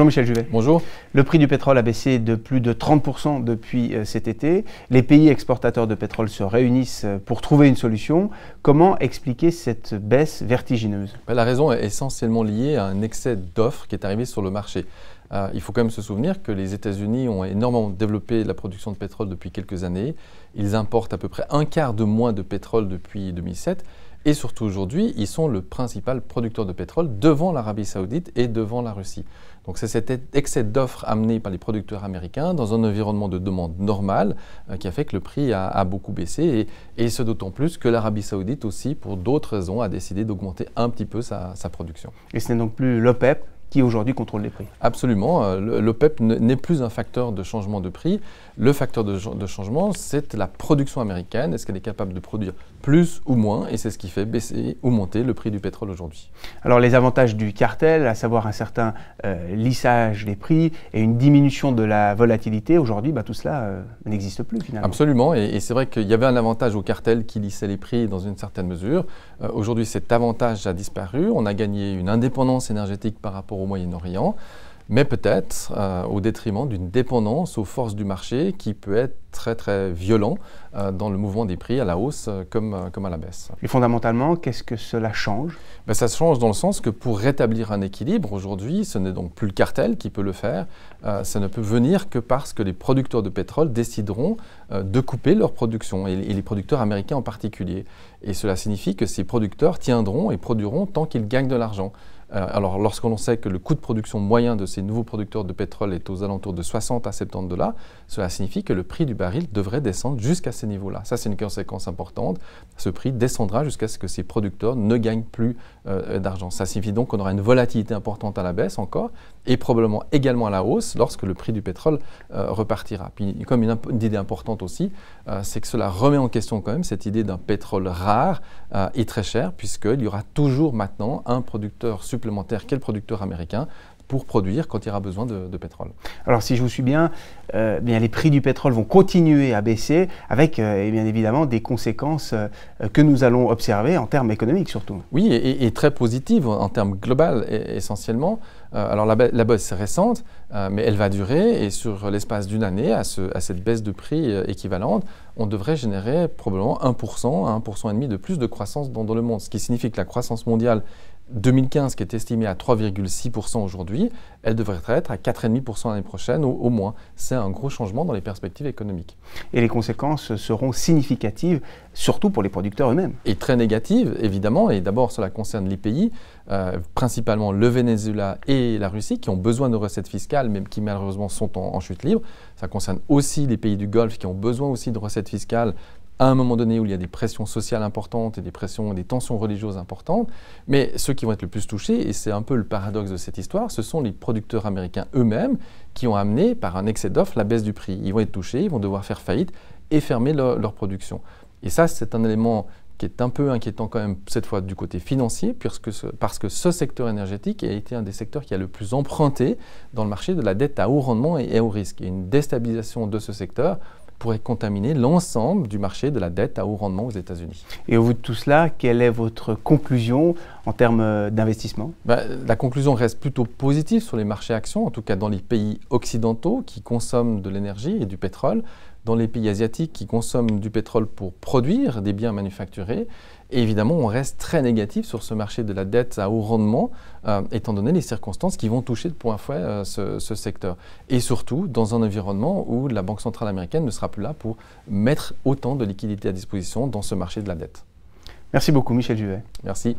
Bonjour Michel Juvet. Bonjour. Le prix du pétrole a baissé de plus de 30% depuis cet été. Les pays exportateurs de pétrole se réunissent pour trouver une solution. Comment expliquer cette baisse vertigineuse? La raison est essentiellement liée à un excès d'offres qui est arrivé sur le marché. Il faut quand même se souvenir que les États-Unis ont énormément développé la production de pétrole depuis quelques années. Ils importent à peu près un quart de moins de pétrole depuis 2007. Et surtout aujourd'hui, ils sont le principal producteur de pétrole devant l'Arabie Saoudite et devant la Russie. Donc c'est cet excès d'offres amené par les producteurs américains dans un environnement de demande normal qui a fait que le prix a beaucoup baissé. Et ce d'autant plus que l'Arabie Saoudite aussi, pour d'autres raisons, a décidé d'augmenter un petit peu sa production. Et ce n'est donc plus l'OPEP qui aujourd'hui contrôle les prix? Absolument. L'OPEP n'est plus un facteur de changement de prix. Le facteur de changement, c'est la production américaine. Est-ce qu'elle est capable de produire plus ou moins? Et c'est ce qui fait baisser ou monter le prix du pétrole aujourd'hui. Alors les avantages du cartel, à savoir un certain lissage des prix et une diminution de la volatilité, aujourd'hui, tout cela n'existe plus finalement. Absolument. Et c'est vrai qu'il y avait un avantage au cartel qui lissait les prix dans une certaine mesure. Aujourd'hui, cet avantage a disparu. On a gagné une indépendance énergétique par rapport au Moyen-Orient, mais peut-être au détriment d'une dépendance aux forces du marché qui peut être très très violent dans le mouvement des prix à la hausse comme à la baisse. Et fondamentalement, qu'est-ce que cela change? Ça change dans le sens que pour rétablir un équilibre aujourd'hui, ce n'est donc plus le cartel qui peut le faire. Ça ne peut venir que parce que les producteurs de pétrole décideront de couper leur production, et les producteurs américains en particulier. Et cela signifie que ces producteurs tiendront et produiront tant qu'ils gagnent de l'argent. Alors, lorsqu'on sait que le coût de production moyen de ces nouveaux producteurs de pétrole est aux alentours de 60 à 70 $, cela signifie que le prix du baril devrait descendre jusqu'à ces niveaux-là. Ça, c'est une conséquence importante. Ce prix descendra jusqu'à ce que ces producteurs ne gagnent plus d'argent. Ça signifie donc qu'on aura une volatilité importante à la baisse encore, et probablement également à la hausse lorsque le prix du pétrole repartira. Puis, comme une idée importante aussi, c'est que cela remet en question quand même cette idée d'un pétrole rare et très cher, puisqu'il y aura toujours maintenant un producteur supplémentaire qu'est le producteur américain pour produire quand il y aura besoin de pétrole. Alors si je vous suis bien, les prix du pétrole vont continuer à baisser avec bien évidemment des conséquences que nous allons observer en termes économiques surtout. Oui, et très positives en termes global essentiellement. Alors la baisse est récente, mais elle va durer, et sur l'espace d'une année, à cette baisse de prix équivalente, on devrait générer probablement 1% à 1,5% de plus de croissance dans le monde, ce qui signifie que la croissance mondiale 2015, qui est estimée à 3,6% aujourd'hui, elle devrait être à 4,5% l'année prochaine au moins. C'est un gros changement dans les perspectives économiques. Et les conséquences seront significatives, surtout pour les producteurs eux-mêmes. Et très négatives, évidemment. Et d'abord, cela concerne les pays, principalement le Venezuela et la Russie, qui ont besoin de recettes fiscales, mais qui malheureusement sont en chute libre. Ça concerne aussi les pays du Golfe, qui ont besoin aussi de recettes fiscales, à un moment donné où il y a des pressions sociales importantes et des tensions religieuses importantes. Mais ceux qui vont être le plus touchés, et c'est un peu le paradoxe de cette histoire, ce sont les producteurs américains eux-mêmes qui ont amené, par un excès d'offres, la baisse du prix. Ils vont être touchés, ils vont devoir faire faillite et fermer leur production. Et ça, c'est un élément qui est un peu inquiétant quand même, cette fois du côté financier, parce que ce secteur énergétique a été un des secteurs qui a le plus emprunté dans le marché de la dette à haut rendement et au risque. Et une déstabilisation de ce secteur pourrait contaminer l'ensemble du marché de la dette à haut rendement aux États-Unis. Et au bout de tout cela, quelle est votre conclusion en termes d'investissement? La conclusion reste plutôt positive sur les marchés actions, en tout cas dans les pays occidentaux qui consomment de l'énergie et du pétrole, dans les pays asiatiques qui consomment du pétrole pour produire des biens manufacturés. Et évidemment, on reste très négatif sur ce marché de la dette à haut rendement, étant donné les circonstances qui vont toucher de plein fouet ce secteur. Et surtout, dans un environnement où la Banque centrale américaine ne sera plus là pour mettre autant de liquidités à disposition dans ce marché de la dette. Merci beaucoup, Michel Juvet. Merci.